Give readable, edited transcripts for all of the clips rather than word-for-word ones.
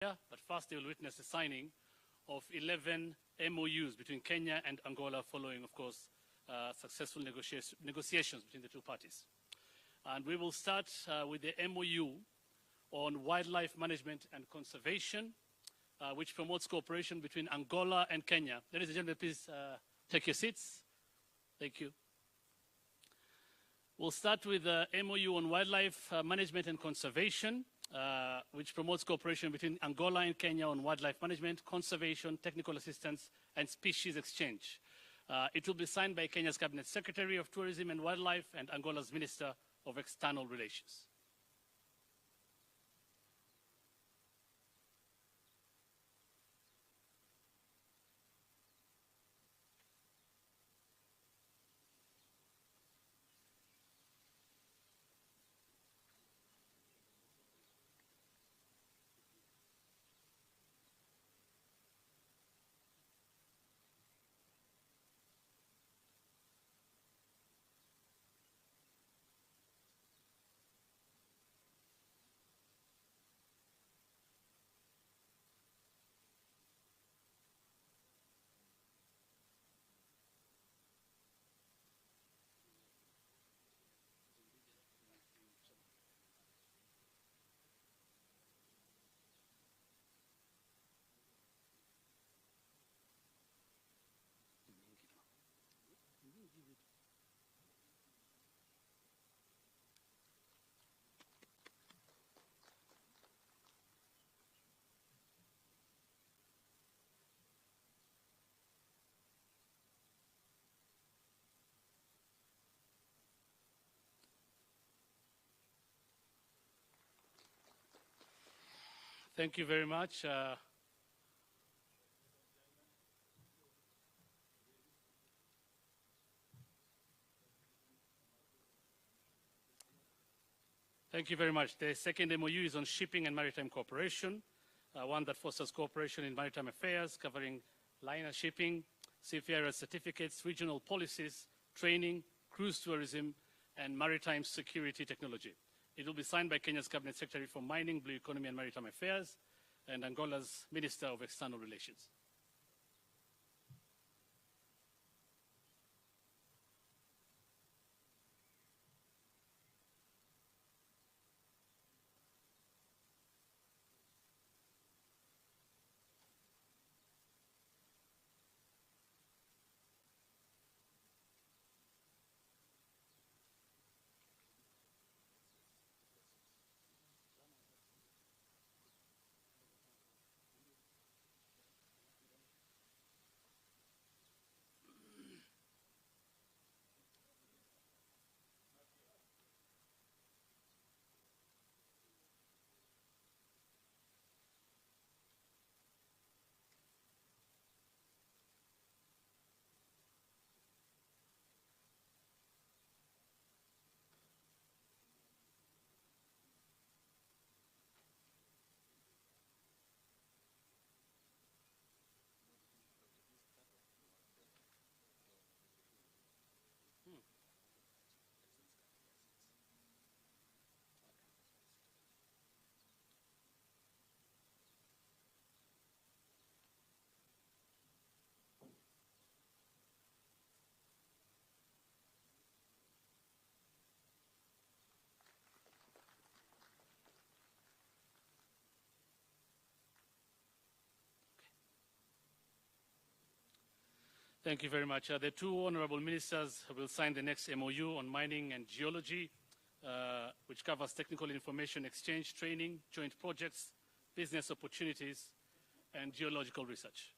but first they will witness the signing of 11 MOUs between Kenya and Angola following, of course, successful negotiations between the two parties. And we will start with the MOU on wildlife management and conservation, which promotes cooperation between Angola and Kenya. Ladies and gentlemen, please take your seats. Thank you. We'll start with the MOU on wildlife management and conservation, which promotes cooperation between Angola and Kenya on wildlife management, conservation, technical assistance, and species exchange. It will be signed by Kenya's Cabinet Secretary of Tourism and Wildlife and Angola's Minister of External Relations. Thank you very much. Thank you very much. The second MOU is on shipping and maritime cooperation, one that fosters cooperation in maritime affairs, covering liner shipping, seafarer certificates, regional policies, training, cruise tourism, and maritime security technology. It will be signed by Kenya's Cabinet Secretary for Mining, Blue Economy and Maritime Affairs, and Angola's Minister of External Relations. Thank you very much. The two honorable ministers will sign the next MOU on mining and geology, which covers technical information exchange, training, joint projects, business opportunities, and geological research.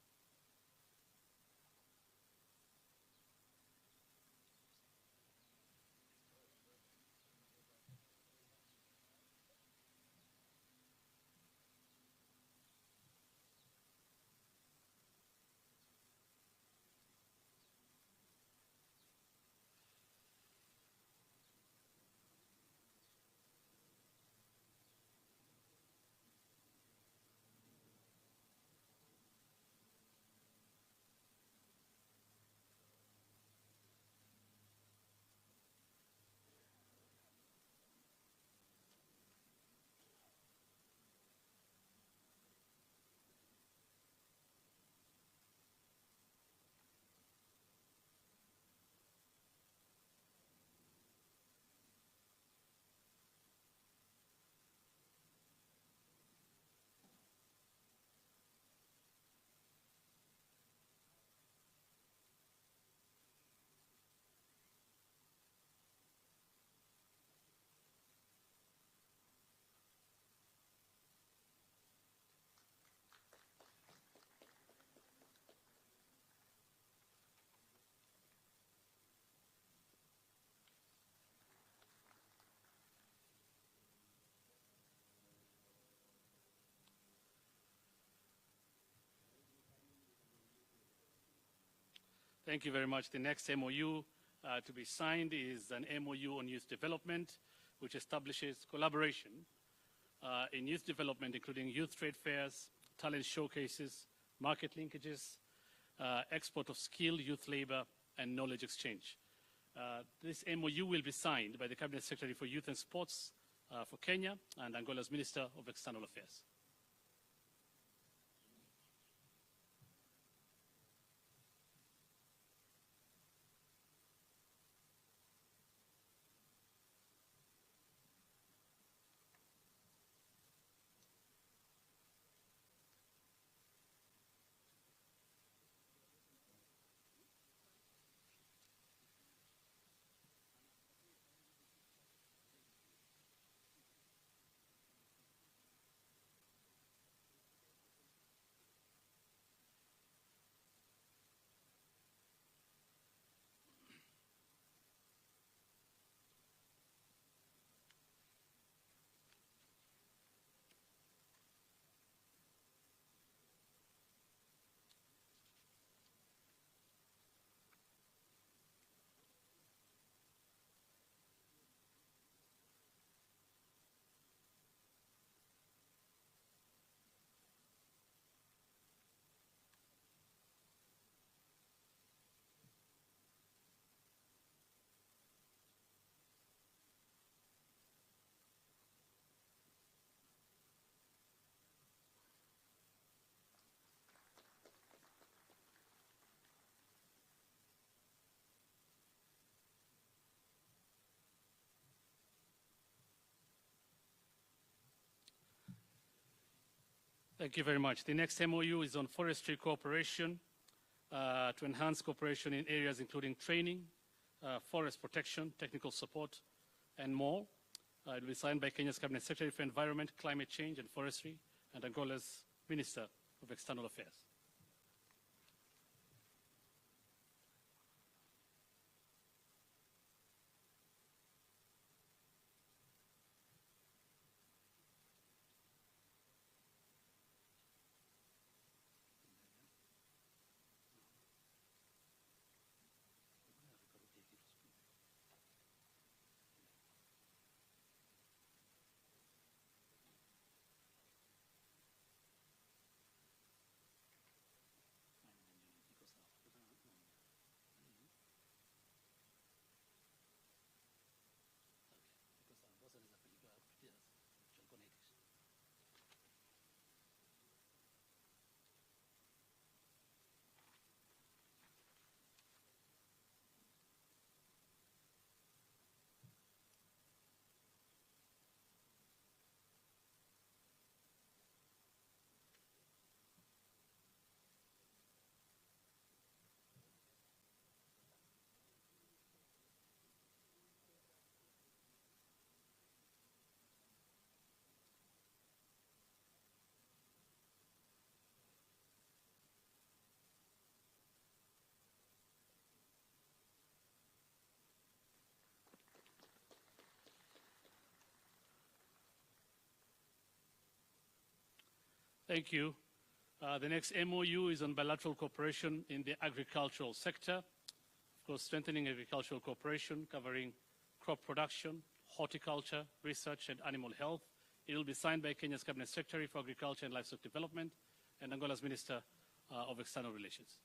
Thank you very much. The next MOU to be signed is an MOU on youth development, which establishes collaboration in youth development, including youth trade fairs, talent showcases, market linkages, export of skilled youth labor, and knowledge exchange. This MOU will be signed by the Cabinet Secretary for Youth and Sports for Kenya and Angola's Minister of External Affairs. Thank you very much. The next MOU is on forestry cooperation to enhance cooperation in areas including training, forest protection, technical support, and more. It will be signed by Kenya's Cabinet Secretary for Environment, Climate Change, and Forestry, and Angola's Minister of External Affairs. Thank you. The next MOU is on bilateral cooperation in the agricultural sector. Of course, strengthening agricultural cooperation covering crop production, horticulture, research, and animal health. It will be signed by Kenya's Cabinet Secretary for Agriculture and Livestock Development and Angola's Minister of External Relations.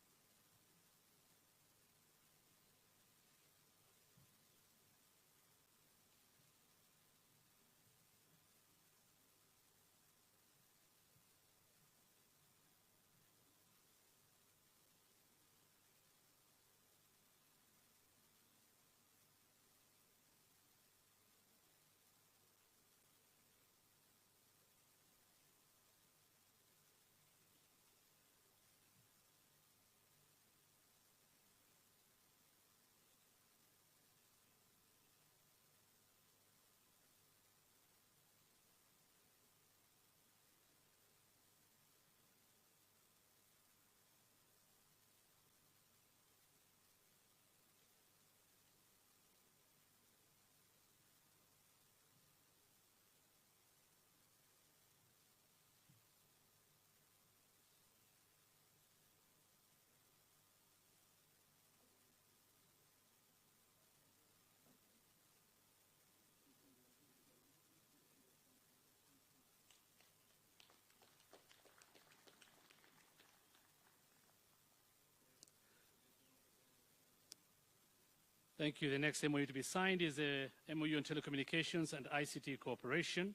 Thank you. The next MOU to be signed is a MOU on telecommunications and ICT cooperation,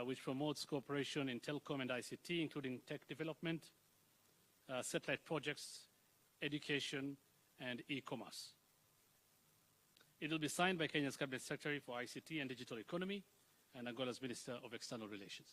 which promotes cooperation in telecom and ICT, including tech development, satellite projects, education, and e-commerce. It will be signed by Kenya's Cabinet Secretary for ICT and Digital Economy and Angola's Minister of External Relations.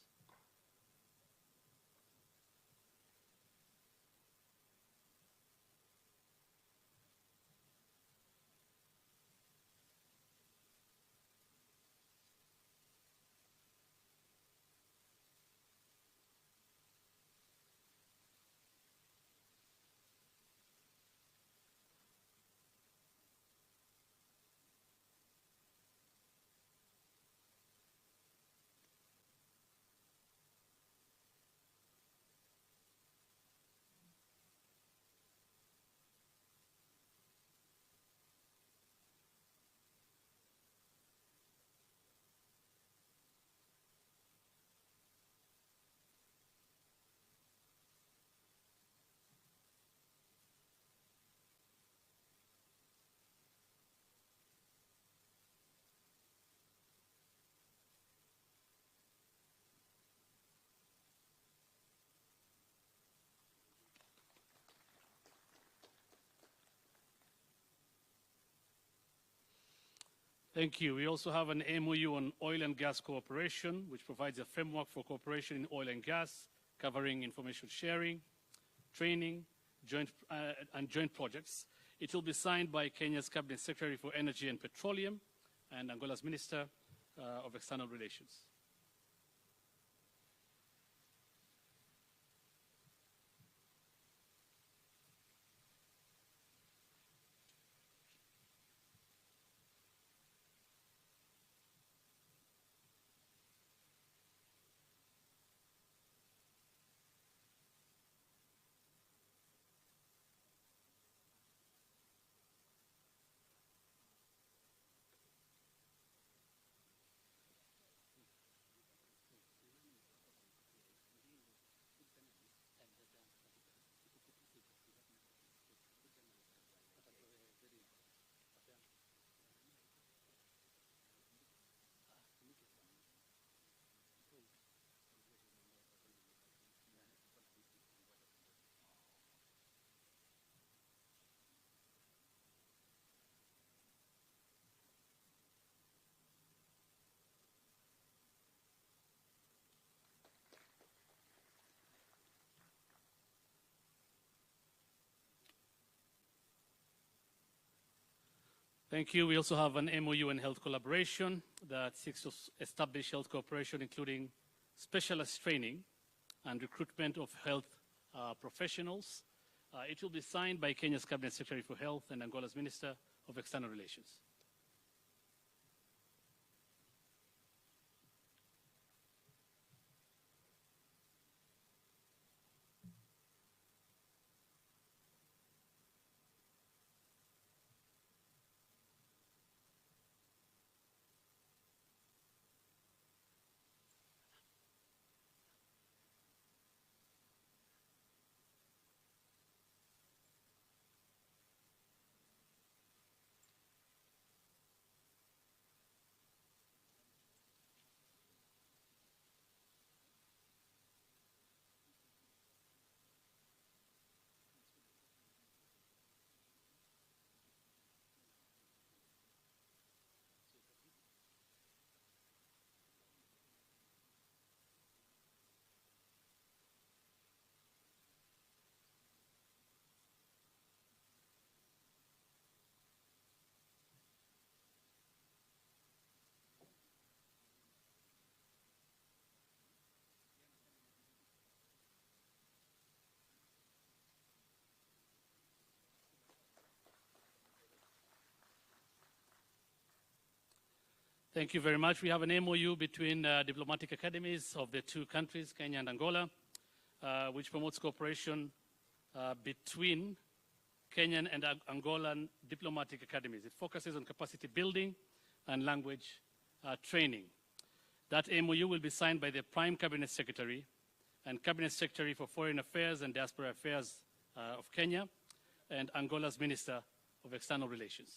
Thank you. We also have an MOU on oil and gas cooperation, which provides a framework for cooperation in oil and gas, covering information sharing, training, and joint projects. It will be signed by Kenya's Cabinet Secretary for Energy and Petroleum and Angola's Minister of External Relations. Thank you. We also have an MOU on health collaboration that seeks to establish health cooperation, including specialist training and recruitment of health professionals. It will be signed by Kenya's Cabinet Secretary for Health and Angola's Minister of External Relations. Thank you very much. We have an MOU between diplomatic academies of the two countries, Kenya and Angola, which promotes cooperation between Kenyan and Angolan diplomatic academies. It focuses on capacity building and language training. That MOU will be signed by the Prime Cabinet Secretary and Cabinet Secretary for Foreign Affairs and Diaspora Affairs of Kenya and Angola's Minister of External Relations.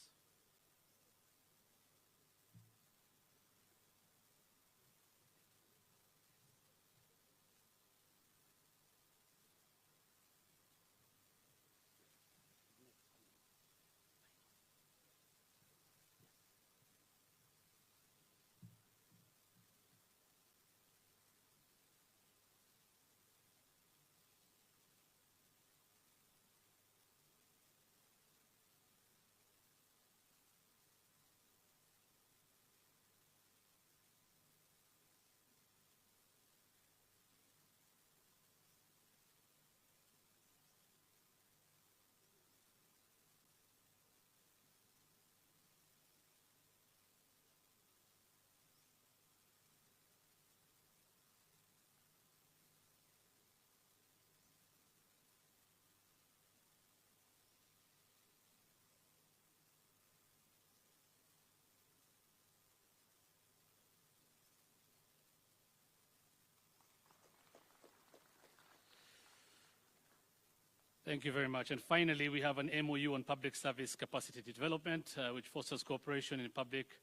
Thank you very much. And finally, we have an MOU on public service capacity development, which fosters cooperation in public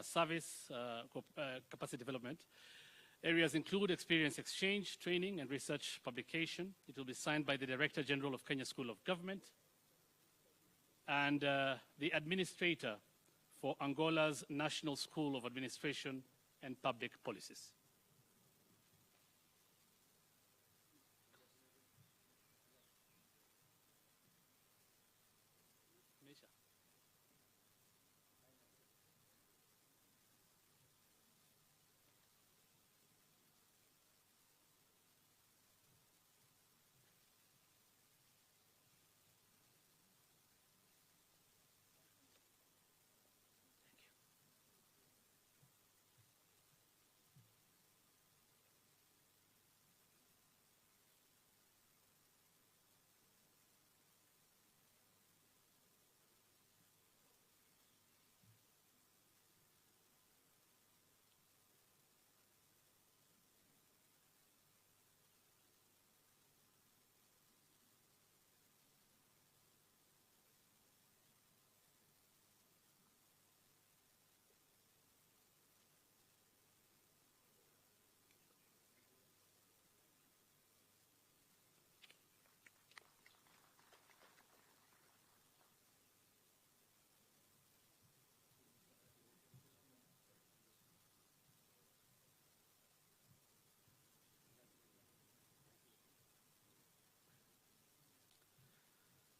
service capacity development. Areas include experience exchange, training, and research publication. It will be signed by the Director General of Kenya School of Government and the administrator for Angola's National School of Administration and Public Policies.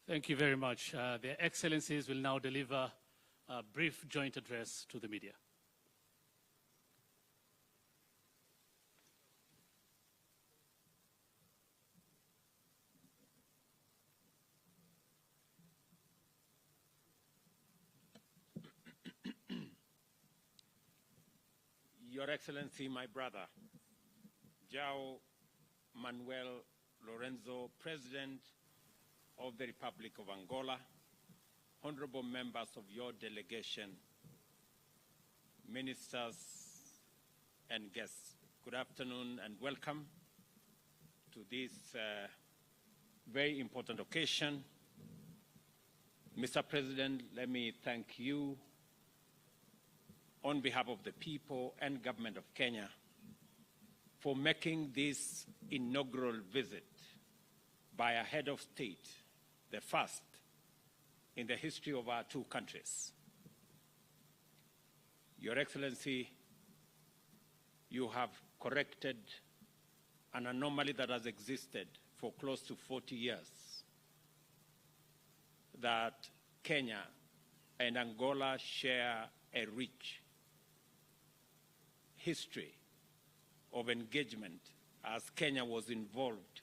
Thank you very much. Their Excellencies will now deliver a brief joint address to the media. Your Excellency, my brother, João Manuel Lorenzo, President of the Republic of Angola, honorable members of your delegation, ministers and guests, good afternoon and welcome to this very important occasion. Mr. President, let me thank you on behalf of the people and government of Kenya for making this inaugural visit by a head of state, the first in the history of our two countries. Your Excellency, you have corrected an anomaly that has existed for close to 40 years, that Kenya and Angola share a rich history of engagement as Kenya was involved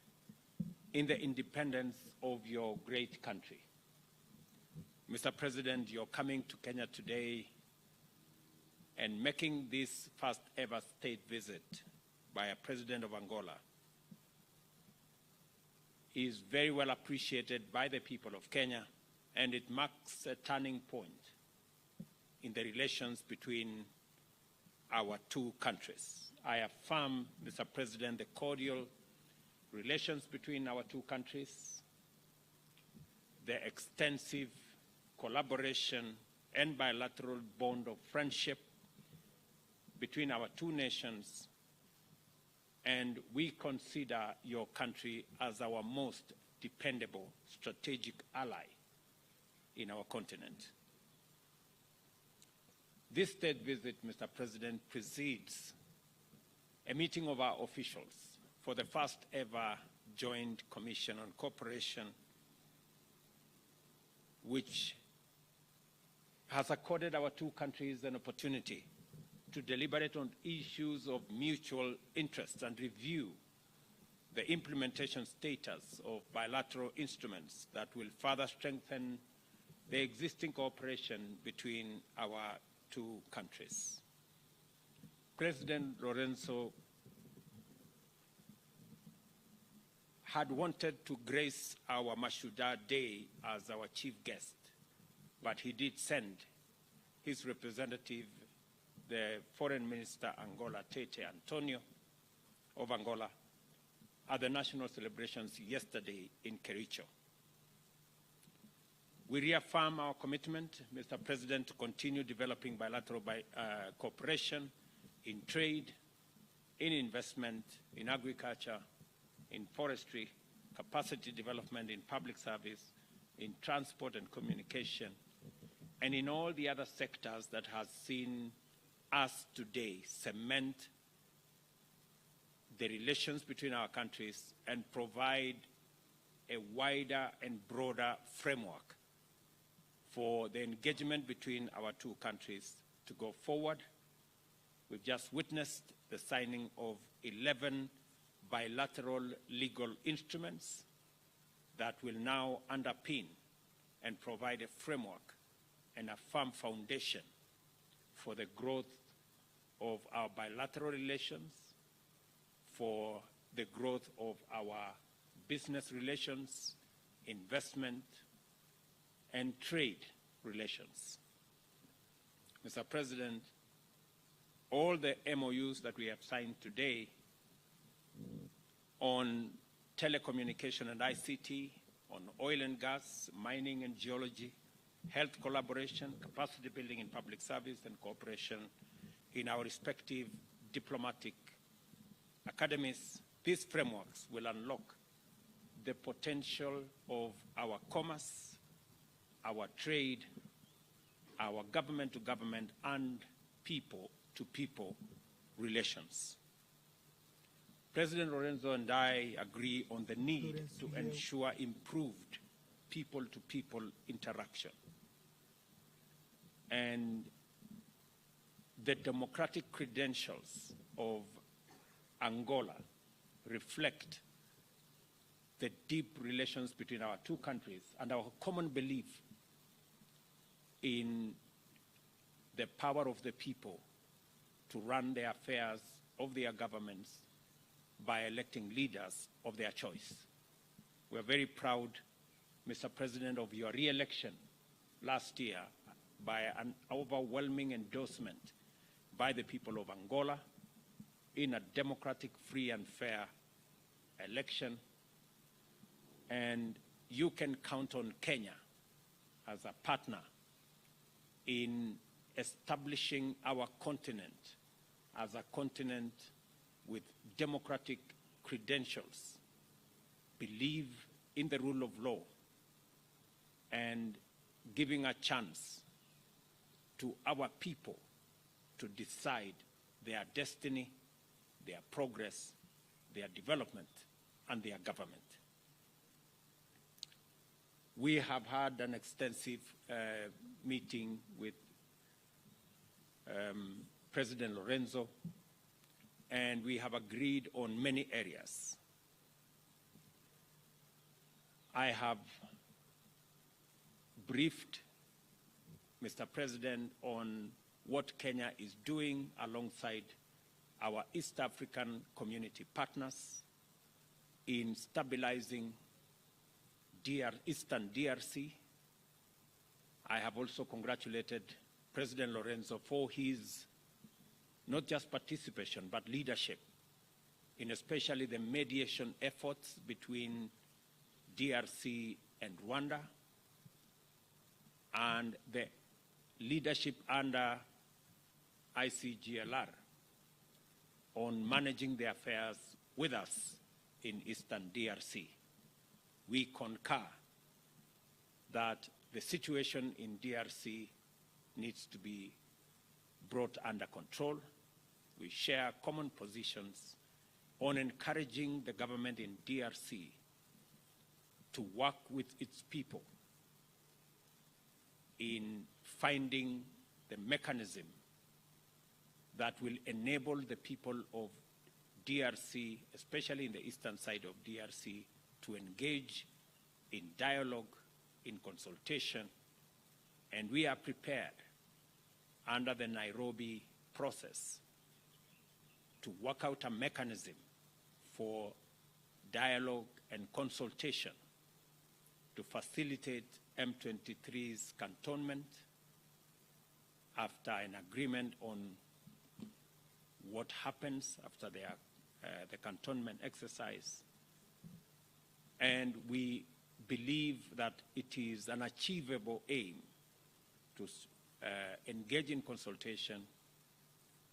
in the independence of your great country. Mr. President, you're coming to Kenya today and making this first ever state visit by a president of Angola is very well appreciated by the people of Kenya, and it marks a turning point in the relations between our two countries. I affirm, Mr. President, the cordial relations between our two countries, the extensive collaboration and bilateral bond of friendship between our two nations, and we consider your country as our most dependable strategic ally in our continent. This state visit, Mr. President, precedes a meeting of our officials for the first ever Joint Commission on Cooperation, which has accorded our two countries an opportunity to deliberate on issues of mutual interest and review the implementation status of bilateral instruments that will further strengthen the existing cooperation between our two countries. President Lorenzo had wanted to grace our Mashuda Day as our chief guest, but he did send his representative, the Foreign Minister Angola, Tete Antonio of Angola, at the national celebrations yesterday in Kericho. We reaffirm our commitment, Mr. President, to continue developing bilateral cooperation in trade, in investment, in agriculture, in forestry, capacity development in public service, in transport and communication, and in all the other sectors that has seen us today cement the relations between our countries and provide a wider and broader framework for the engagement between our two countries to go forward. We've just witnessed the signing of 11 bilateral legal instruments that will now underpin and provide a framework and a firm foundation for the growth of our bilateral relations, for the growth of our business relations, investment, and trade relations. Mr. President, all the MOUs that we have signed today on telecommunication and ICT, on oil and gas, mining and geology, health collaboration, capacity building in public service, and cooperation in our respective diplomatic academies, these frameworks will unlock the potential of our commerce, our trade, our government-to-government and people-to-people relations. President Lorenzo and I agree on the need to ensure improved people-to-people interaction. And the democratic credentials of Angola reflect the deep relations between our two countries and our common belief in the power of the people to run the affairs of their governments by electing leaders of their choice. We are very proud, Mr. President, of your re-election last year by an overwhelming endorsement by the people of Angola in a democratic, free and fair election. And you can count on Kenya as a partner in establishing our continent as a continent with democratic credentials, believe in the rule of law, and giving a chance to our people to decide their destiny, their progress, their development, and their government. We have had an extensive meeting with President Lorenzo, and we have agreed on many areas. I have briefed Mr. President on what Kenya is doing alongside our East African community partners in stabilizing Eastern DRC. I have also congratulated President Lorenzo for his not just participation, but leadership in especially the mediation efforts between DRC and Rwanda, and the leadership under ICGLR on managing the affairs with us in Eastern DRC. We concur that the situation in DRC needs to be brought under control. We share common positions on encouraging the government in DRC to work with its people in finding the mechanism that will enable the people of DRC, especially in the eastern side of DRC, to engage in dialogue, in consultation, and we are prepared under the Nairobi process to work out a mechanism for dialogue and consultation to facilitate M23's cantonment after an agreement on what happens after the cantonment exercise. And we believe that it is an achievable aim to engage in consultation,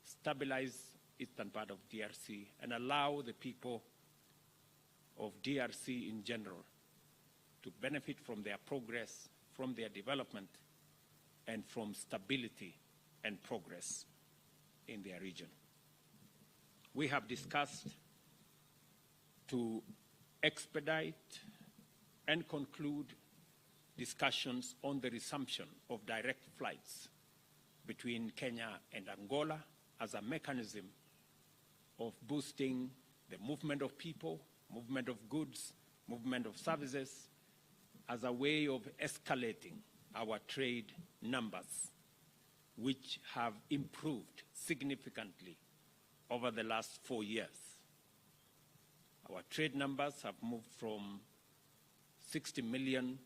stabilize eastern part of DRC, and allow the people of DRC in general to benefit from their progress, from their development, and from stability and progress in their region. We have discussed to expedite and conclude discussions on the resumption of direct flights between Kenya and Angola as a mechanism of boosting the movement of people, movement of goods, movement of services, as a way of escalating our trade numbers, which have improved significantly over the last 4 years. Our trade numbers have moved from 60 million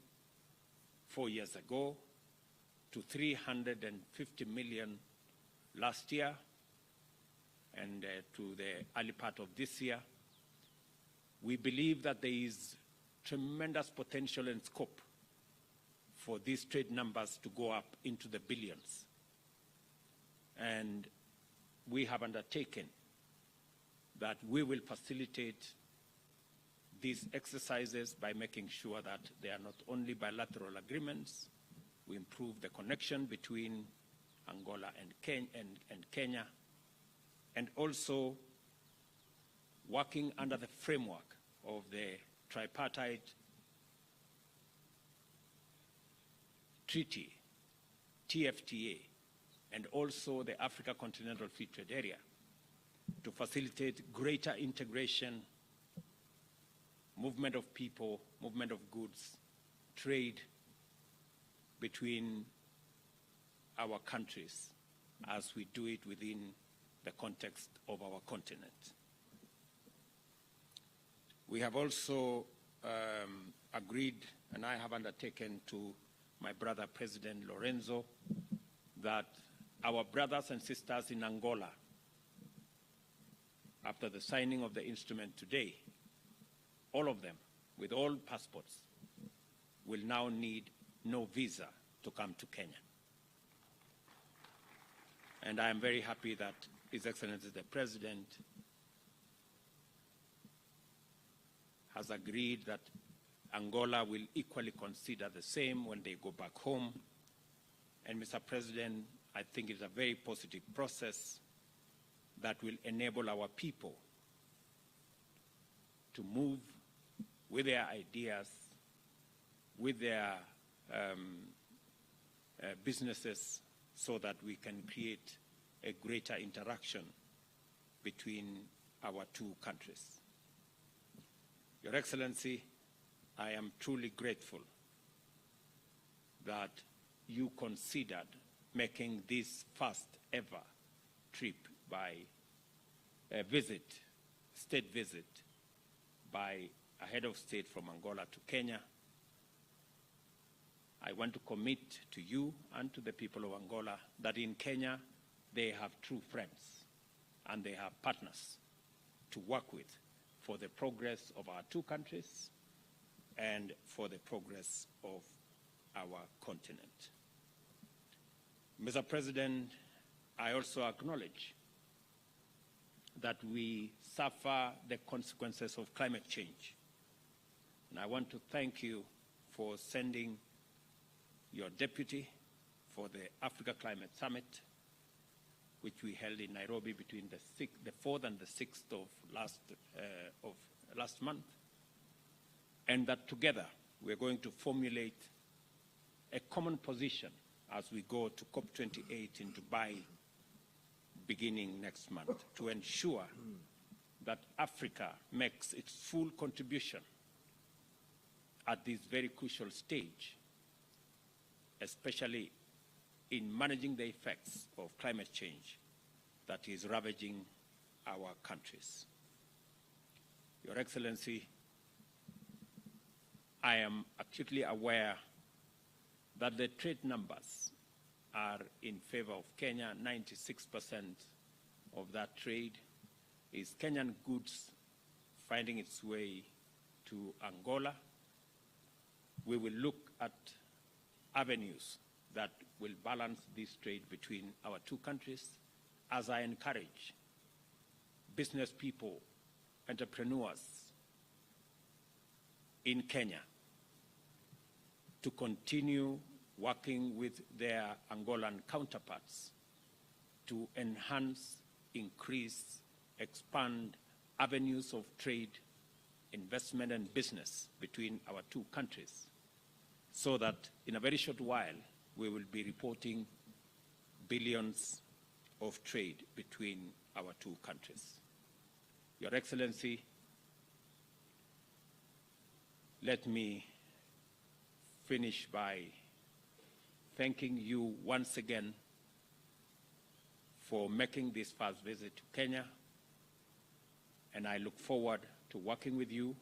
4 years ago to 350 million last year and to the early part of this year. We believe that there is tremendous potential and scope for these trade numbers to go up into the billions. And we have undertaken that we will facilitate these exercises by making sure that they are not only bilateral agreements, we improve the connection between Angola and Kenya, and also working under the framework of the tripartite treaty, TFTA, and also the Africa Continental Free Trade Area to facilitate greater integration, movement of people, movement of goods, trade between our countries as we do it within the context of our continent. We have also agreed, and I have undertaken to my brother President Lorenzo, that our brothers and sisters in Angola, after the signing of the instrument today, all of them, with all passports, will now need no visa to come to Kenya. And I am very happy that His Excellency the President has agreed that Angola will equally consider the same when they go back home. And Mr. President, I think it's a very positive process that will enable our people to move with their ideas, with their businesses, so that we can create a greater interaction between our two countries. Your Excellency, I am truly grateful that you considered making this first ever trip by a state visit by a head of state from Angola to Kenya. I want to commit to you and to the people of Angola that in Kenya they have true friends and they have partners to work with for the progress of our two countries and for the progress of our continent. Mr. President, I also acknowledge that we suffer the consequences of climate change. And I want to thank you for sending your deputy for the Africa Climate Summit, which we held in Nairobi between the 4th and the 6th of last month, and that together we're going to formulate a common position as we go to COP28 in Dubai beginning next month to ensure that Africa makes its full contribution at this very crucial stage, especially in managing the effects of climate change that is ravaging our countries. Your Excellency, I am acutely aware that the trade numbers are in favor of Kenya. 96% of that trade is Kenyan goods finding its way to Angola, we will look at avenues that will balance this trade between our two countries, as I encourage business people, entrepreneurs in Kenya to continue working with their Angolan counterparts to enhance, increase, expand avenues of trade, investment, and business between our two countries, so that in a very short while we will be reporting billions of trade between our two countries. Your Excellency, let me finish by thanking you once again for making this first visit to Kenya, and I look forward to working with you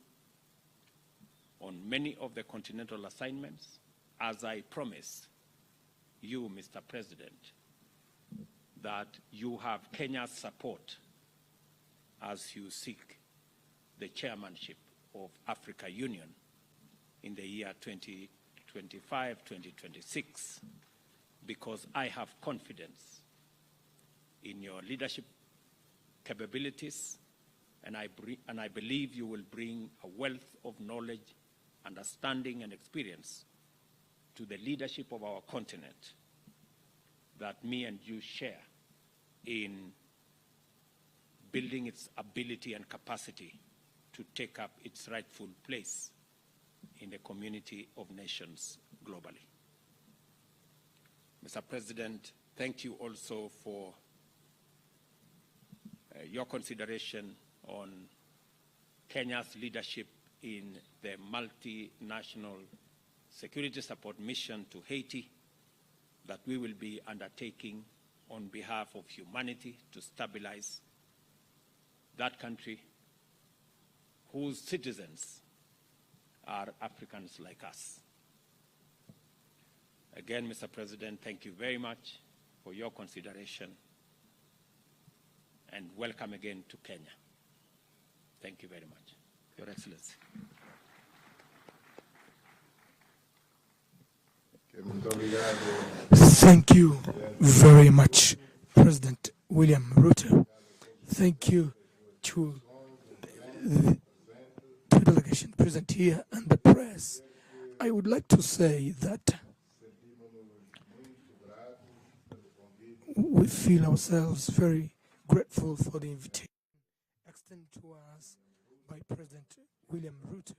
on many of the continental assignments, as I promise you, Mr. President, that you have Kenya's support as you seek the chairmanship of Africa Union in the year 2025-2026, because I have confidence in your leadership capabilities, and I believe you will bring a wealth of knowledge, understanding, and experience to the leadership of our continent that me and you share in building its ability and capacity to take up its rightful place in the community of nations globally. Mr. President, thank you also for your consideration on Kenya's leadership in the multinational security support mission to Haiti that we will be undertaking on behalf of humanity to stabilize that country whose citizens are Africans like us. Again, Mr. President, thank you very much for your consideration, and welcome again to Kenya. Thank you very much, Your Excellency. Thank you very much, President William Ruto. Thank you to the delegation present here and the press. I would like to say that we feel ourselves very grateful for the invitation extended to us by President William Ruto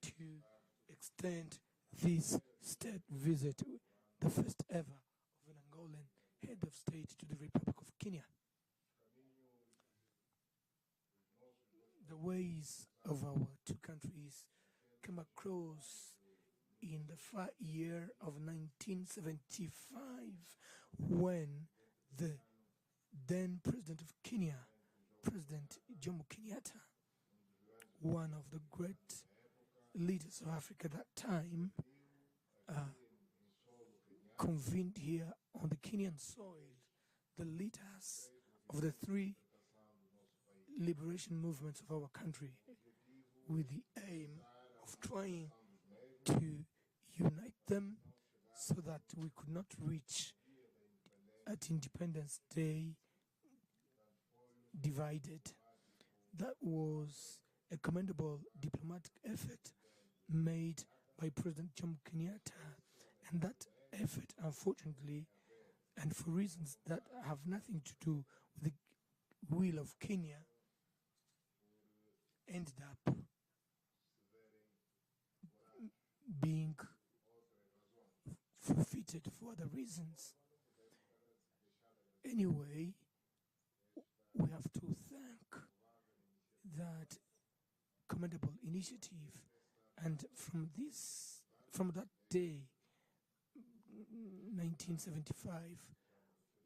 to extend this state visit, the first ever of an Angolan head of state to the Republic of Kenya. The ways of our two countries came across in the far year of 1975, when the then President of Kenya, President Jomo Kenyatta, one of the great leaders of Africa at that time, convened here on the Kenyan soil the leaders of the three liberation movements of our country, with the aim of trying to unite them so that we could not reach at Independence Day divided. That was a commendable diplomatic effort made by President Jomo Kenyatta, and that effort, unfortunately, and for reasons that have nothing to do with the will of Kenya, ended up being forfeited for other reasons. Anyway, we have to thank that commendable initiative, and from that day, 1975,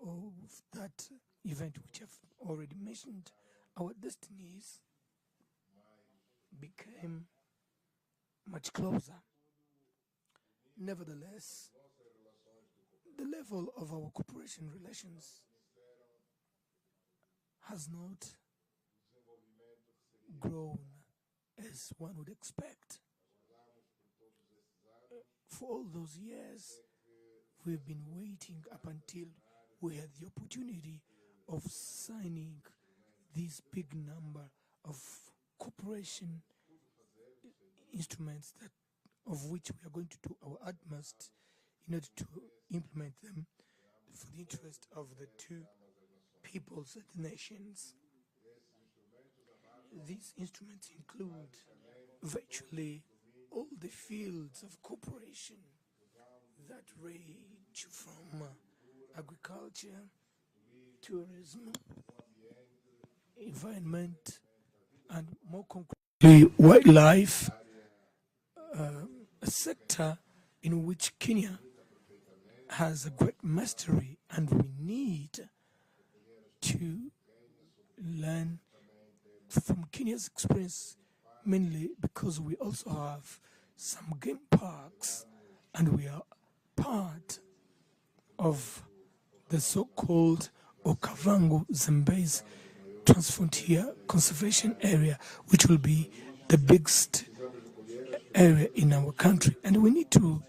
of that event which I've already mentioned, our destinies became much closer. Nevertheless, the level of our cooperation relations has not grown as one would expect. for all those years, we've been waiting up until we had the opportunity of signing this big number of cooperation instruments of which we are going to do our utmost in order to implement them for the interest of the two peoples and nations. These instruments include virtually all the fields of cooperation that range from agriculture, tourism, environment, and more concretely, wildlife, a sector in which Kenya has a great mastery, and we need to learn from Kenya's experience, mainly because we also have some game parks and we are part of the so-called Okavango Zambezi Transfrontier Conservation Area, which will be the biggest area in our country. And we need to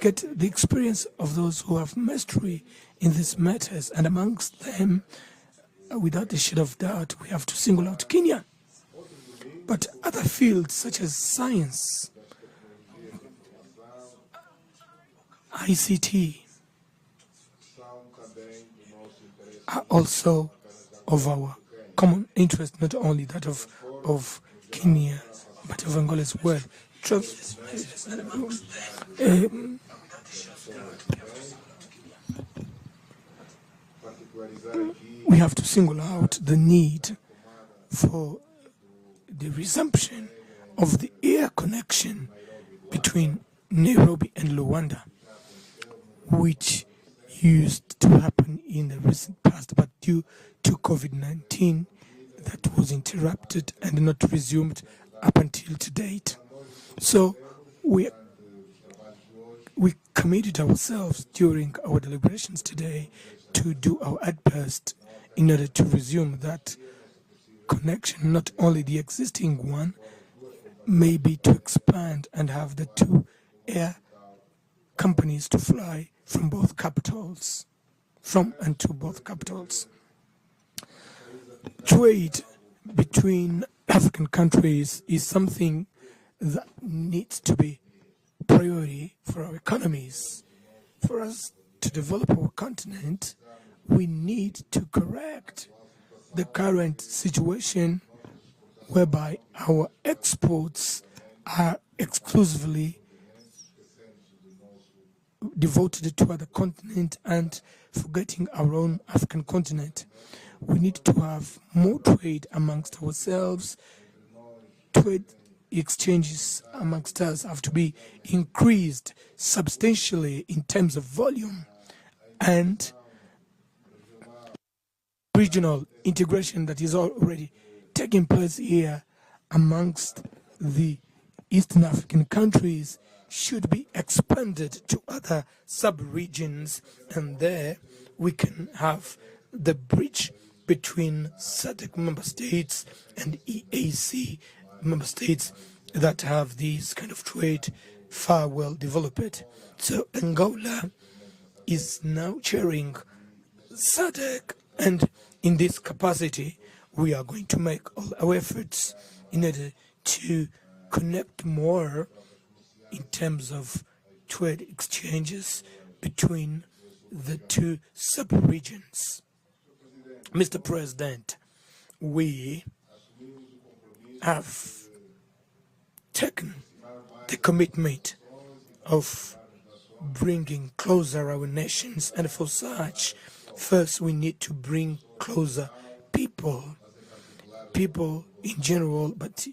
get the experience of those who have mastery in these matters, and amongst them, without a shadow of doubt, we have to single out Kenya. But other fields such as science, ICT, are also of our common interest, not only that of Kenya, but of Angola as well. We have to single out the need for the resumption of the air connection between Nairobi and Luanda, which used to happen in the recent past, but due to COVID-19, that was interrupted and not resumed up until to date. So we committed ourselves during our deliberations today to do our utmost in order to resume that connection, not only the existing one, maybe to expand and have the two air companies to fly from both capitals, from and to both capitals. Trade between African countries is something that needs to be priority for our economies. For us to develop our continent, we need to correct the current situation whereby our exports are exclusively devoted to other continent and forgetting our own African continent. We need to have more trade amongst ourselves. Trade exchanges amongst us have to be increased substantially in terms of volume, and regional integration that is already taking place here amongst the Eastern African countries should be expanded to other sub-regions, and there we can have the bridge between SADC member states and EAC member states that have these kind of trade far well developed. So Angola is now chairing SADC, and in this capacity we are going to make all our efforts in order to connect more in terms of trade exchanges between the two sub-regions. Mr. President, we have taken the commitment of bringing closer our nations, and for such, first we need to bring closer people in general, but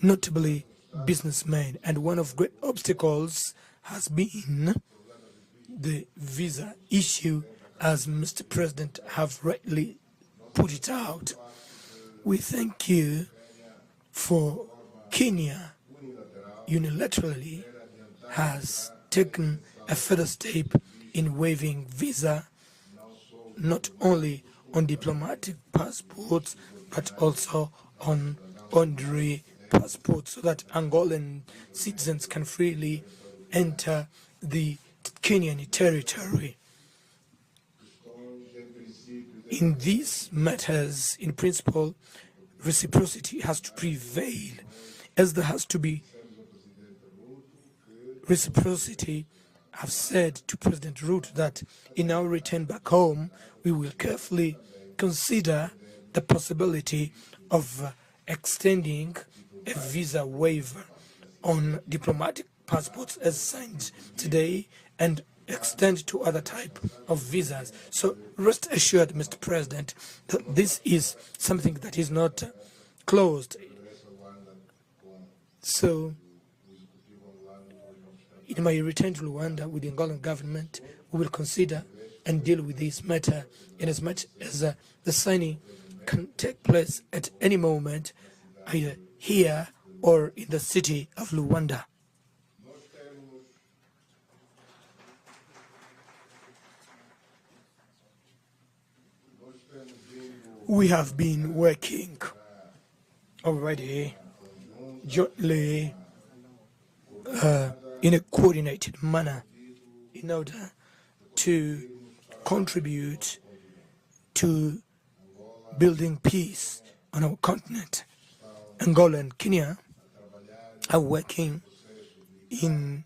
notably businessmen. And one of great obstacles has been the visa issue, as Mr. President have rightly put it out. We thank you for Kenya unilaterally has taken a further step in waiving visa, not only on diplomatic passports, but also on honorary passports, so that Angolan citizens can freely enter the Kenyan territory. In these matters, in principle, reciprocity has to prevail, as there has to be reciprocity. I've said to President Ruto that in our return back home, we will carefully consider the possibility of extending a visa waiver on diplomatic passports as signed today and extend to other type of visas. So rest assured, Mr. President, that this is something that is not closed. So in my return to Rwanda with the Angolan government, we will consider and deal with this matter in as much as the signing can take place at any moment, either here or in the city of Luanda. We have been working already jointly in a coordinated manner in order to contribute to building peace on our continent. Angola and Kenya are working in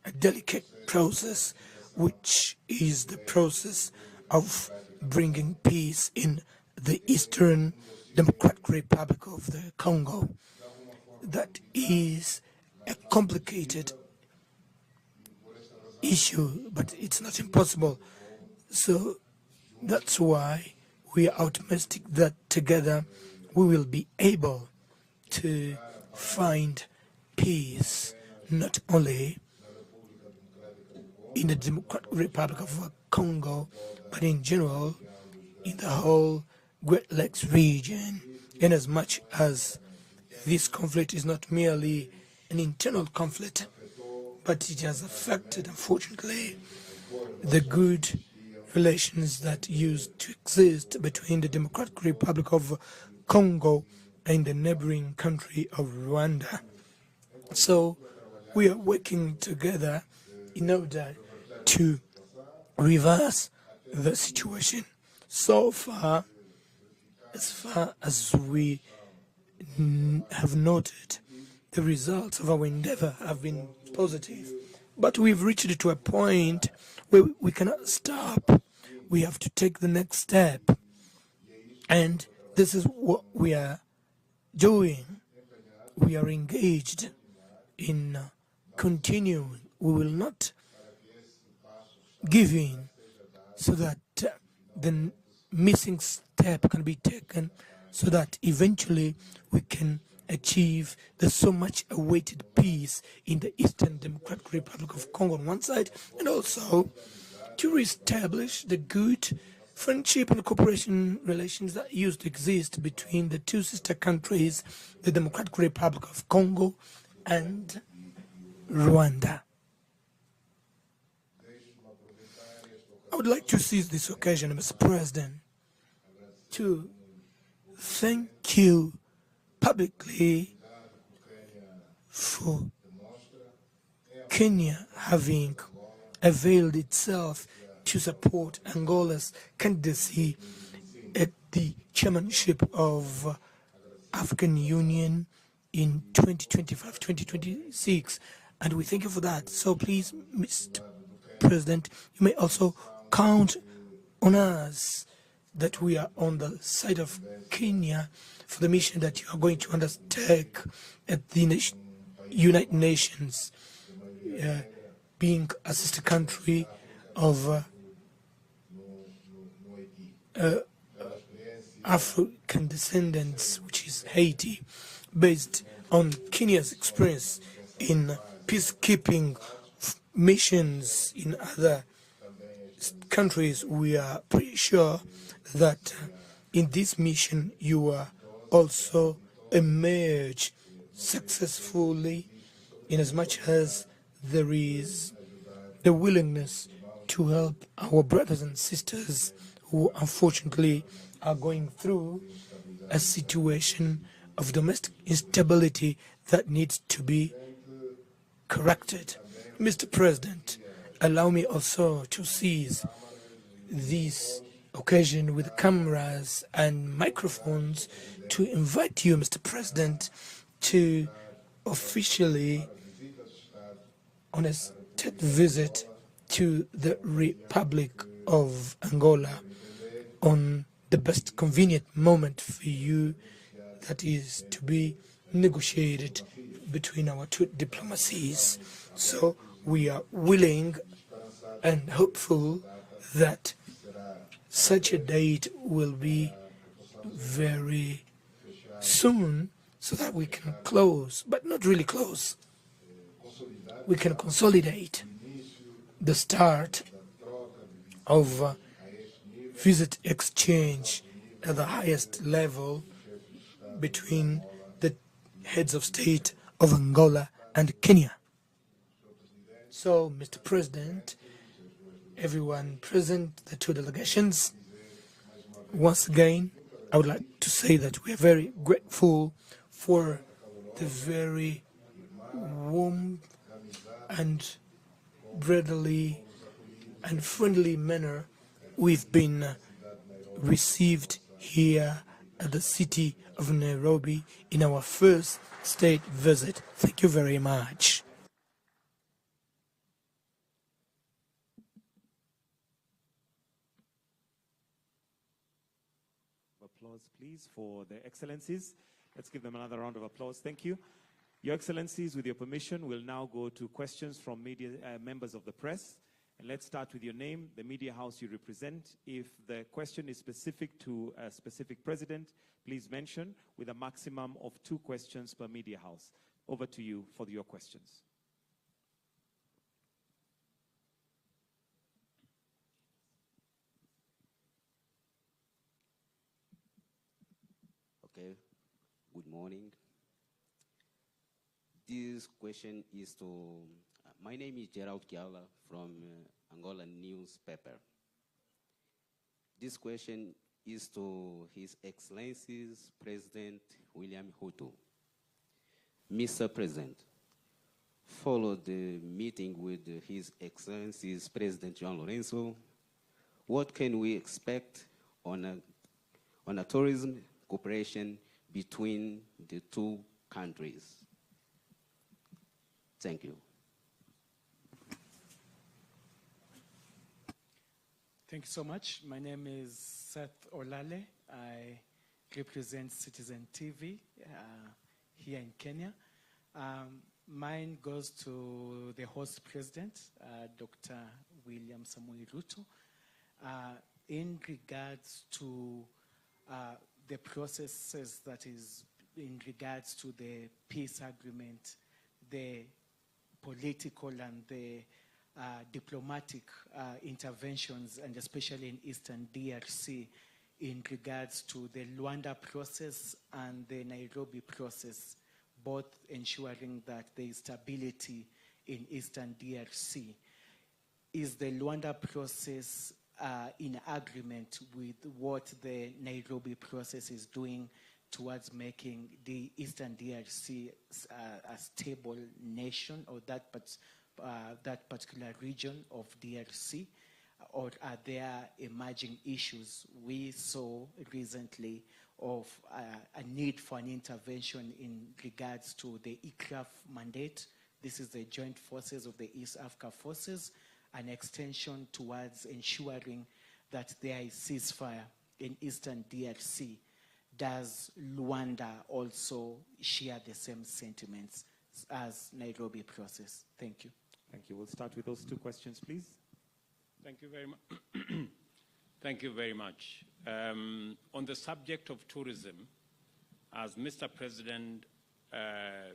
a delicate process, which is the process of bringing peace in the Eastern Democratic Republic of the Congo. That is a complicated issue, but it's not impossible. So that's why we are optimistic that together we will be able to find peace, not only in the Democratic Republic of Congo, but in general in the whole Great Lakes region, in as much as this conflict is not merely an internal conflict, but it has affected, unfortunately, the good relations that used to exist between the Democratic Republic of Congo and the neighboring country of Rwanda. So we are working together in order to reverse the situation. So far as we have noted, the results of our endeavor have been positive, but we've reached to a point where we cannot stop. We have to take the next step, and this is what we are doing. We are engaged in continuing. We will not give in so that the missing step can be taken, so that eventually we can achieve the so much awaited peace in the Eastern Democratic Republic of Congo on one side, and also to reestablish the good friendship and cooperation relations that used to exist between the two sister countries, the Democratic Republic of Congo and Rwanda. I would like to seize this occasion, Mr. President, to thank you publicly for Kenya having availed itself to support Angola's candidacy at the chairmanship of African Union in 2025-2026, and we thank you for that. So please, Mr. President, you may also count on us that we are on the side of Kenya for the mission that you are going to undertake at the United Nations, being a sister country of African descendants, which is Haiti, based on Kenya's experience in peacekeeping missions in other countries. We are pretty sure that in this mission you will also emerge successfully, in as much as there is the willingness to help our brothers and sisters who unfortunately are going through a situation of domestic instability that needs to be corrected. Mr. President, allow me also to seize this occasion with cameras and microphones to invite you, Mr. President, to officially on a state visit to the Republic of Angola on the best convenient moment for you, that is to be negotiated between our two diplomacies. So we are willing and hopeful that such a date will be very soon so that we can close, but not really close. We can consolidate the start of visit exchange at the highest level between the heads of state of Angola and Kenya. So, Mr. President, everyone present, the two delegations, once again, I would like to say that we are very grateful for the very warm and brotherly and friendly manner we've been received here at the city of Nairobi in our first state visit. Thank you very much. Applause, please, for their excellencies. Let's give them another round of applause. Thank you. Your excellencies, with your permission, we'll now go to questions from media members of the press. And let's start with your name, the media house you represent. If the question is specific to a specific president, please mention, with a maximum of 2 questions per media house. Over to you for your questions. Okay, good morning. This question is to, my name is Gerald Kiala from Angola newspaper. This question is to His Excellency's President William Ruto. Mr. President, follow the meeting with His Excellency's President João Lourenço, what can we expect on a tourism cooperation between the two countries? Thank you. Thank you so much. My name is Seth Olale. I represent Citizen TV here in Kenya. Mine goes to the host president, Dr. William Samoei Ruto, in regards to the processes that is in regards to the peace agreement, the political and the diplomatic interventions, and especially in Eastern DRC, in regards to the Luanda process and the Nairobi process, both ensuring that there is stability in Eastern DRC. Is the Luanda process in agreement with what the Nairobi process is doing towards making the Eastern DRC a stable nation, or that particular region of DRC? Or are there emerging issues? We saw recently of a need for an intervention in regards to the ICRAF mandate. This is the Joint Forces of the East Africa Forces, an extension towards ensuring that there is ceasefire in Eastern DRC. Does Luanda also share the same sentiments as Nairobi process? Thank you. Thank you. We'll start with those 2 questions, please. Thank you very much. Thank you very much. On the subject of tourism, as Mr. President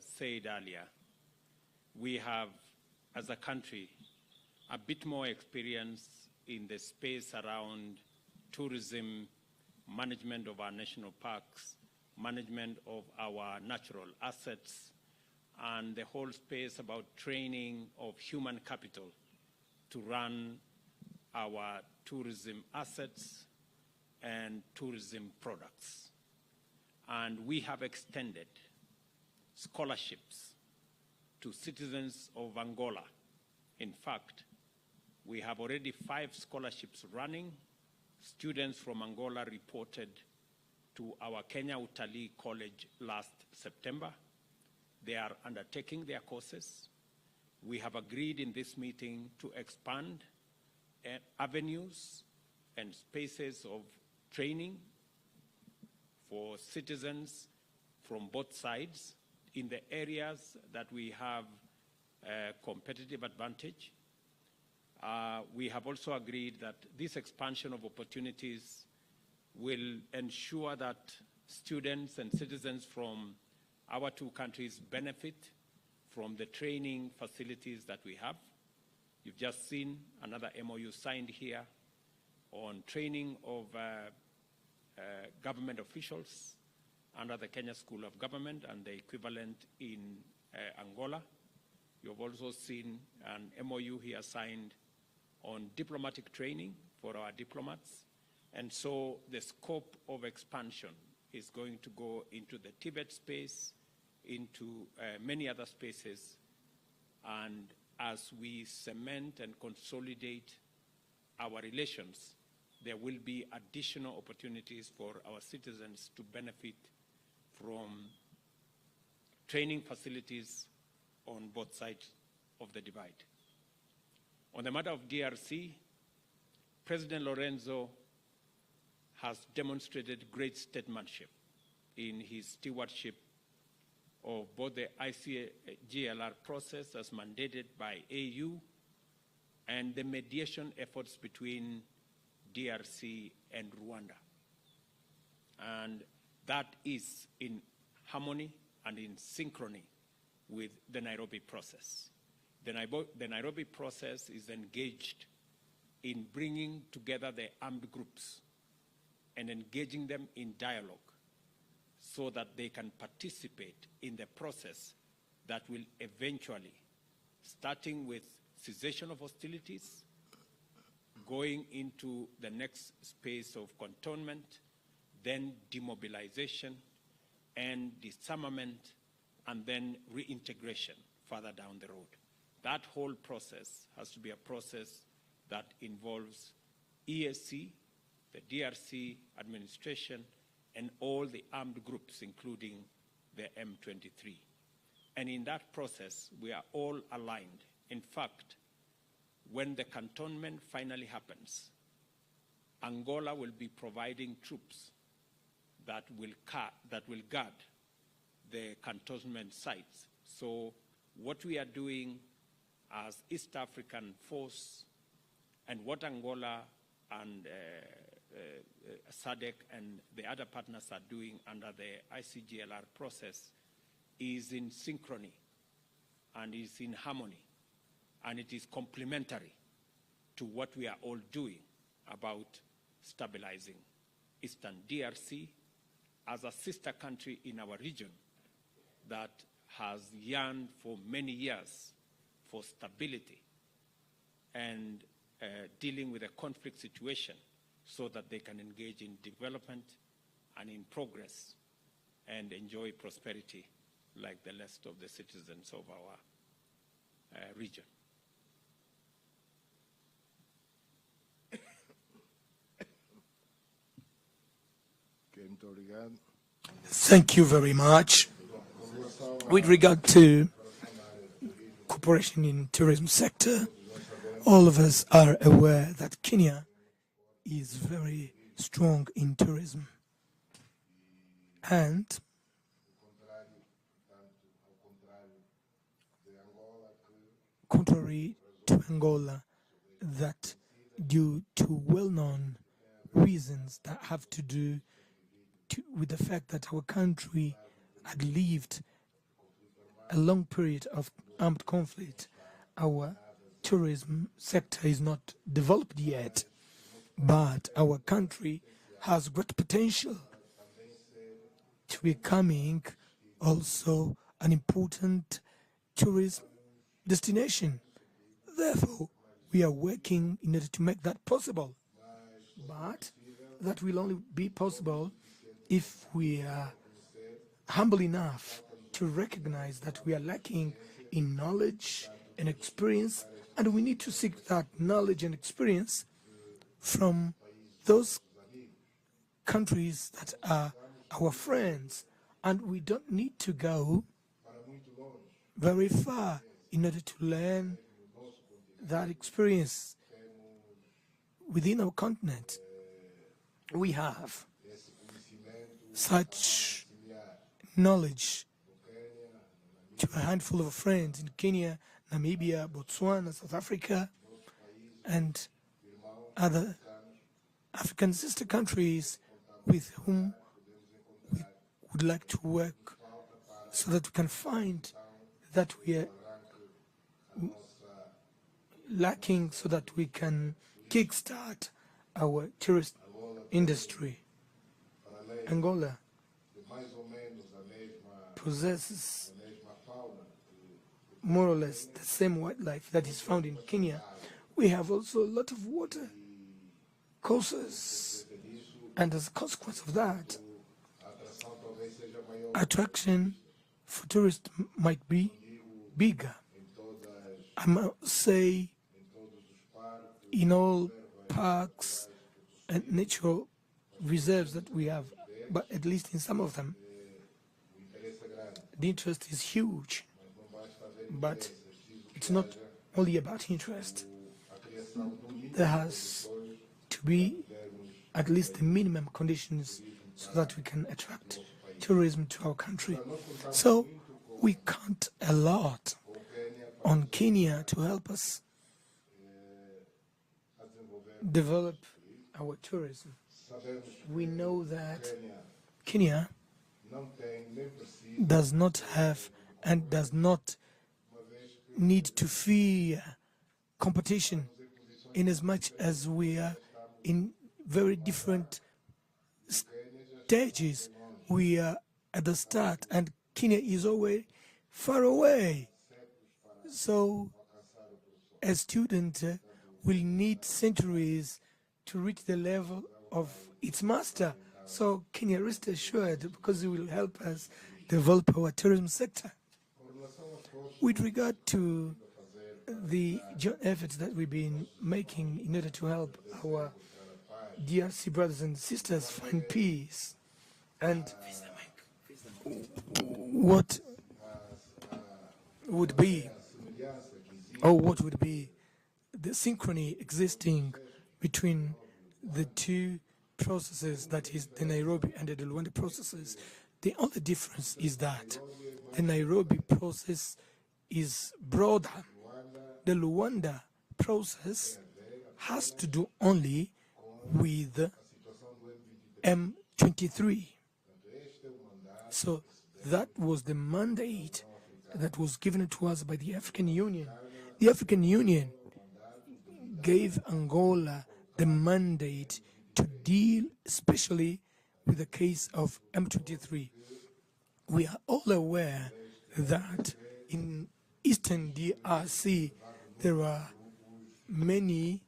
said earlier, we have, as a country, a bit more experience in the space around tourism, management of our national parks, management of our natural assets, and the whole space about training of human capital to run our tourism assets and tourism products. And we have extended scholarships to citizens of Angola. In fact, We have already 5 scholarships running. Students from Angola reported to our Kenya Utalii College last September. They are undertaking their courses. We have agreed in this meeting to expand avenues and spaces of training for citizens from both sides in the areas that we have competitive advantage. We have also agreed that this expansion of opportunities will ensure that students and citizens from our 2 countries benefit from the training facilities that we have. You've just seen another MOU signed here on training of government officials under the Kenya School of Government and the equivalent in Angola. You've also seen an MOU here signed on diplomatic training for our diplomats. And so the scope of expansion is going to go into the Tibet space, into many other spaces. And as we cement and consolidate our relations, there will be additional opportunities for our citizens to benefit from training facilities on both sides of the divide. On the matter of DRC, President Lorenzo has demonstrated great statesmanship in his stewardship of both the ICGLR process as mandated by AU and the mediation efforts between DRC and Rwanda. And that is in harmony and in synchrony with the Nairobi process. The Nairobi process is engaged in bringing together the armed groups and engaging them in dialogue so that they can participate in the process that will eventually, starting with cessation of hostilities, going into the next space of cantonment, then demobilization and disarmament, and then reintegration further down the road. That whole process has to be a process that involves EAC, the DRC administration, and all the armed groups, including the M23. And in that process, we are all aligned. In fact, when the cantonment finally happens, Angola will be providing troops that will guard the cantonment sites. So what we are doing as East African force and what Angola and SADC and the other partners are doing under the ICGLR process is in synchrony and is in harmony, and it is complementary to what we are all doing about stabilizing Eastern DRC as a sister country in our region that has yearned for many years for stability and dealing with a conflict situation so that they can engage in development and in progress and enjoy prosperity like the rest of the citizens of our region. Thank you very much. With regard to cooperation in tourism sector, all of us are aware that Kenya is very strong in tourism. And contrary to Angola, that due to well-known reasons that have to do with the fact that our country had lived a long period of armed conflict, our tourism sector is not developed yet, but our country has great potential to becoming also an important tourist destination. Therefore, we are working in order to make that possible. But that will only be possible if we are humble enough to recognize that we are lacking in knowledge and experience And we need to seek that knowledge and experience from those countries that are our friends. And we don't need to go very far in order to learn that experience within our continent. We have such knowledge to a handful of friends in Kenya, Namibia, Botswana, South Africa, and other African sister countries with whom we would like to work so that we can find that we are lacking so that we can kickstart our tourist industry. Angola possesses more or less the same wildlife that is found in Kenya. We have also a lot of water courses, and as a consequence of that, attraction for tourists might be bigger. I must say, in all parks and natural reserves that we have, but at least in some of them, the interest is huge. But it's not only about interest. There has to be at least the minimum conditions so that we can attract tourism to our country. So we count a lot on Kenya to help us develop our tourism. We know that Kenya does not have and does not need to fear competition, in as much as we are in very different stages. We are at the start and Kenya is always far away. So a student will need centuries to reach the level of its master. So Kenya, rest assured, because it will help us develop our tourism sector. With regard to the joint efforts that we've been making in order to help our DRC brothers and sisters find peace, and what would be the synchrony existing between the two processes, that is the Nairobi and the Luanda processes. The only difference is that the Nairobi process is broader. The Luanda process has to do only with M23. So that was the mandate that was given to us by the African Union. The African Union gave Angola the mandate to deal especially with the case of M23. We are all aware that in Eastern DRC there are many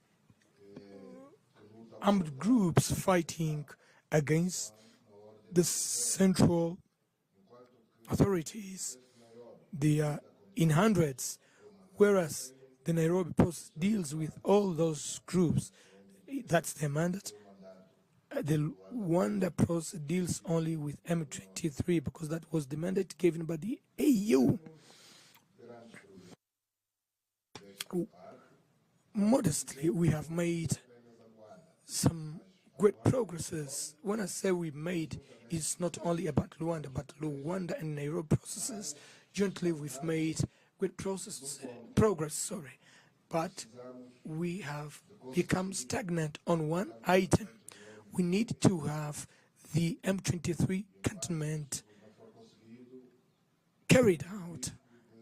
armed groups fighting against the central authorities. They are in hundreds, whereas the Nairobi process deals with all those groups. That's their mandate. The Luanda process deals only with M23 because that was the mandate given by the AU. Modestly, we have made some great progresses. When I say we made, it's not only about Luanda, but Luanda and Nairobi processes. Jointly, we've made great progress, but we have become stagnant on one item. We need to have the M23 cantonment carried out,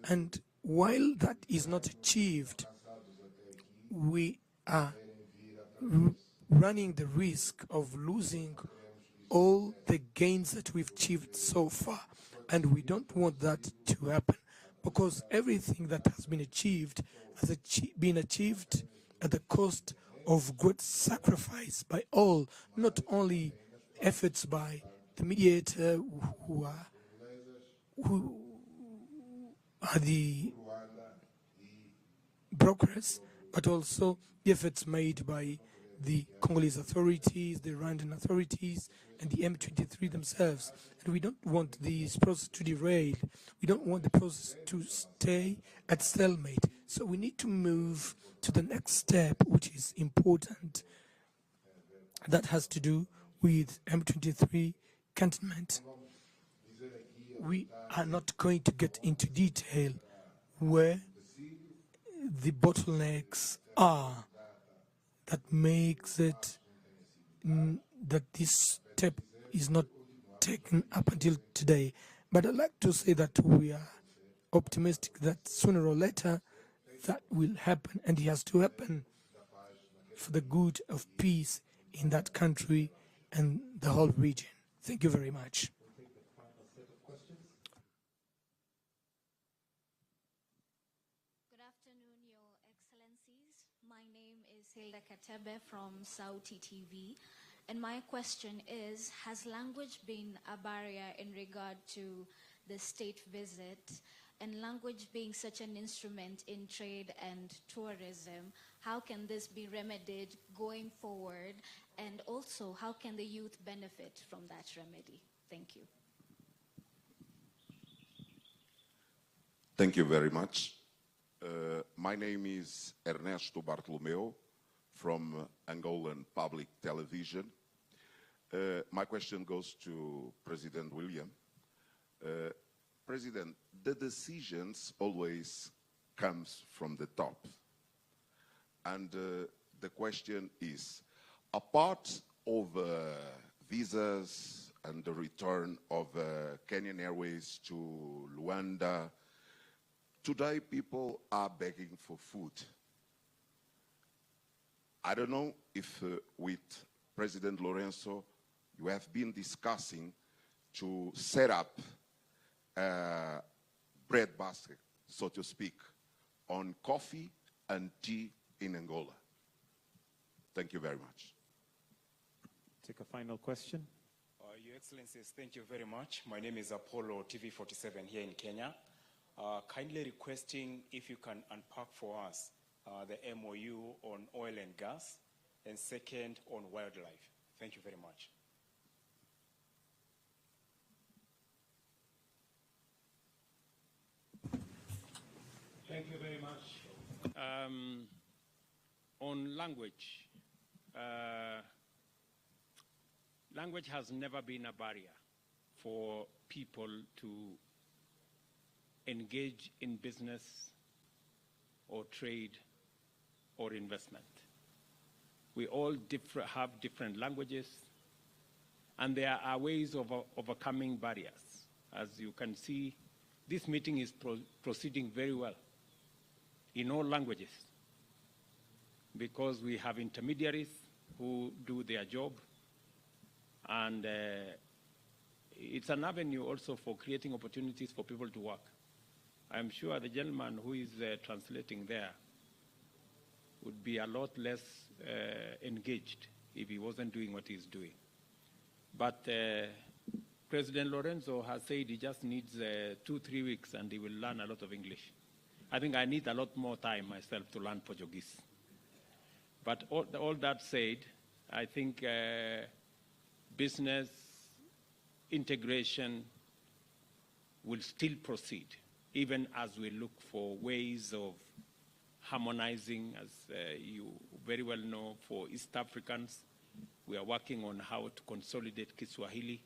and while that is not achieved, we are running the risk of losing all the gains that we've achieved so far, and we don't want that to happen, because everything that has been achieved has been achieved at the cost of great sacrifice by all, not only efforts by the mediator who are progress, but also the efforts made by the Congolese authorities, the Rwandan authorities, and the M23 themselves. And we don't want this process to derail. We don't want the process to stay at stalemate. So we need to move to the next step, which is important. That has to do with M23 cantonment. We are not going to get into detail where the bottlenecks are that makes it that this step is not taken up until today. But I'd like to say that we are optimistic that sooner or later that will happen, and it has to happen for the good of peace in that country and the whole region. Thank you very much. Good afternoon, Your Excellencies. My name is Hilda Katebe from Sauti TV. And my question is, has language been a barrier in regard to the state visit? And language being such an instrument in trade and tourism, how can this be remedied going forward? And also, how can the youth benefit from that remedy? Thank you. Thank you very much. My name is Ernesto Bartolomeu from Angolan Public Television. My question goes to President William. President, the decisions always comes from the top. And the question is, apart of visas and the return of Kenyan Airways to Luanda, today people are begging for food. I don't know if with President Lorenzo you have been discussing to set up a bread basket, so to speak, on coffee and tea in Angola. Thank you very much. Take a final question. Your Excellencies, thank you very much. My name is Apollo TV47 here in Kenya. Kindly requesting if you can unpack for us the MOU on oil and gas, and second on wildlife. Thank you very much. Thank you very much. On language, language has never been a barrier for people to engage in business or trade or investment. We all have different languages, and there are ways of overcoming barriers. As you can see, this meeting is proceeding very well in all languages, because we have intermediaries who do their job, and it's an avenue also for creating opportunities for people to work. I'm sure the gentleman who is translating there would be a lot less engaged if he wasn't doing what he's doing. But President Lorenzo has said he just needs 2-3 weeks and he will learn a lot of English. I think I need a lot more time myself to learn Portuguese. But all that said, I think business integration will still proceed, even as we look for ways of harmonizing. As you very well know, for East Africans, we are working on how to consolidate Kiswahili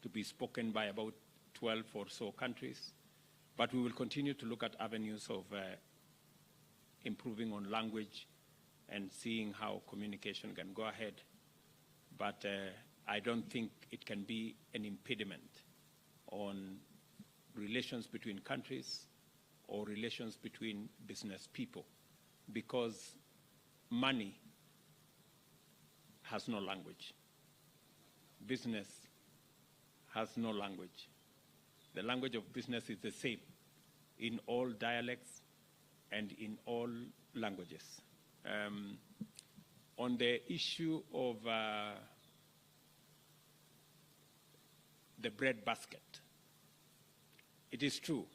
to be spoken by about 12 or so countries. But we will continue to look at avenues of improving on language and seeing how communication can go ahead. But I don't think it can be an impediment on relations between countries or relations between business people, because money has no language. Business has no language. The language of business is the same in all dialects and in all languages. On the issue of the bread basket, it is true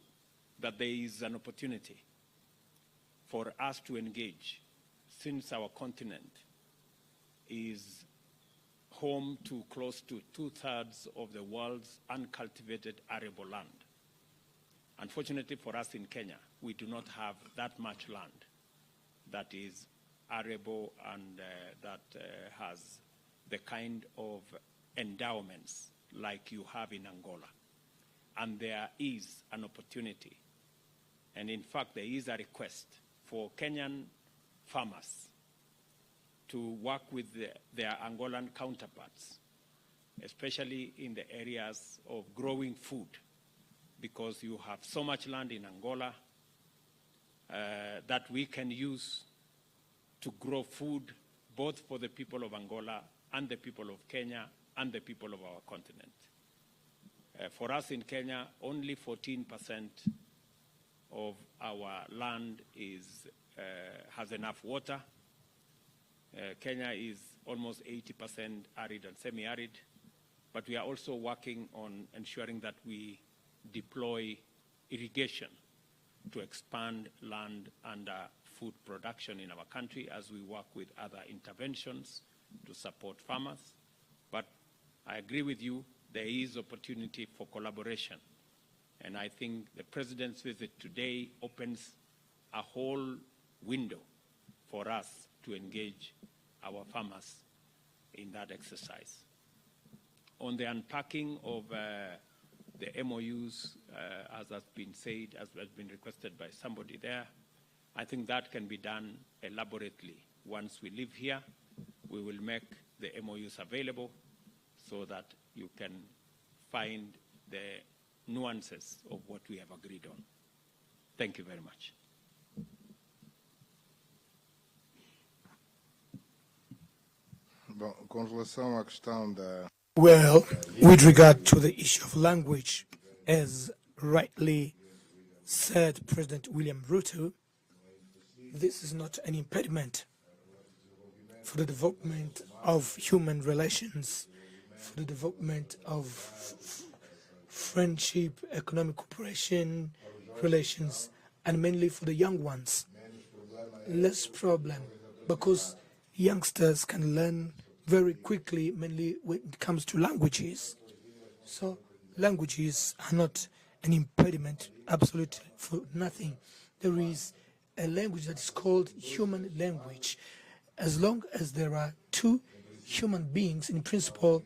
that there is an opportunity for us to engage, since our continent is home to close to 2/3 of the world's uncultivated arable land. Unfortunately for us in Kenya, we do not have that much land that is arable and that has the kind of endowments like you have in Angola. And there is an opportunity, and in fact there is a request for Kenyan farmers to work with their Angolan counterparts, especially in the areas of growing food, because you have so much land in Angola that we can use to grow food both for the people of Angola and the people of Kenya and the people of our continent. For us in Kenya, only 14% of our land has enough water. Kenya is almost 80% arid and semi-arid, but we are also working on ensuring that we deploy irrigation to expand land and food production in our country as we work with other interventions to support farmers. But I agree with you, there is opportunity for collaboration. And I think the President's visit today opens a whole window for us to engage our farmers in that exercise. On the unpacking of the MOUs, as has been said, as has been requested by somebody there, I think that can be done elaborately. Once we live here, we will make the MOUs available so that you can find the nuances of what we have agreed on. Thank you very much. Bom, com relação à questão da... Well, with regard to the issue of language, as rightly said President William Ruto, this is not an impediment for the development of human relations, for the development of friendship, economic cooperation, relations, and mainly for the young ones. Less problem, because youngsters can learn very quickly, mainly when it comes to languages. So languages are not an impediment, absolutely for nothing. There is a language that is called human language. As long as there are two human beings, in principle,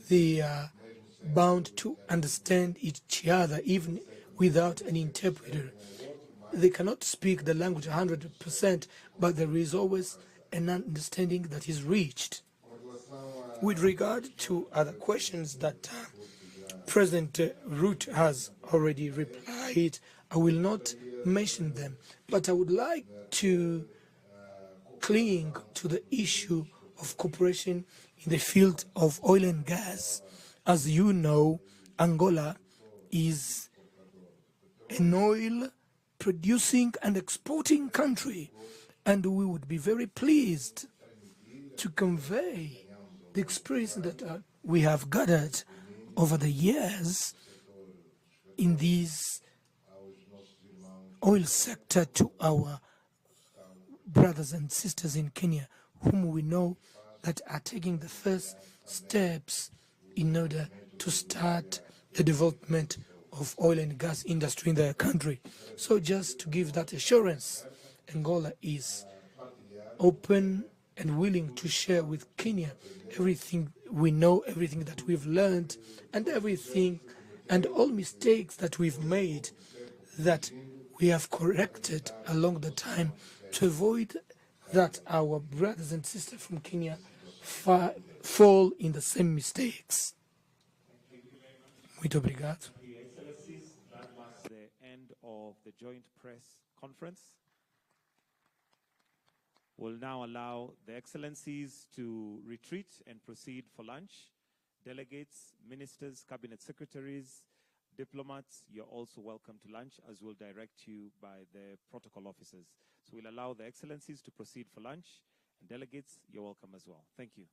they are bound to understand each other, even without an interpreter. They cannot speak the language 100%, but there is always an understanding that is reached. With regard to other questions that President Ruto has already replied, I will not mention them, but I would like to cling to the issue of cooperation in the field of oil and gas. As you know, Angola is an oil producing and exporting country, and we would be very pleased to convey the experience that we have gathered over the years in this oil sector to our brothers and sisters in Kenya, whom we know that are taking the first steps in order to start the development of oil and gas industry in their country. So just to give that assurance, Angola is open and willing to share with Kenya everything we know, everything that we've learned, and everything and all mistakes that we've made that we have corrected along the time to avoid that our brothers and sisters from Kenya fall in the same mistakes. Muito obrigado. Excellencies, that marks the end of the joint press conference. We'll now allow the Excellencies to retreat and proceed for lunch. Delegates, ministers, cabinet secretaries, diplomats, you're also welcome to lunch, as will direct you by the protocol officers. So we'll allow the Excellencies to proceed for lunch, and delegates, you're welcome as well. Thank you.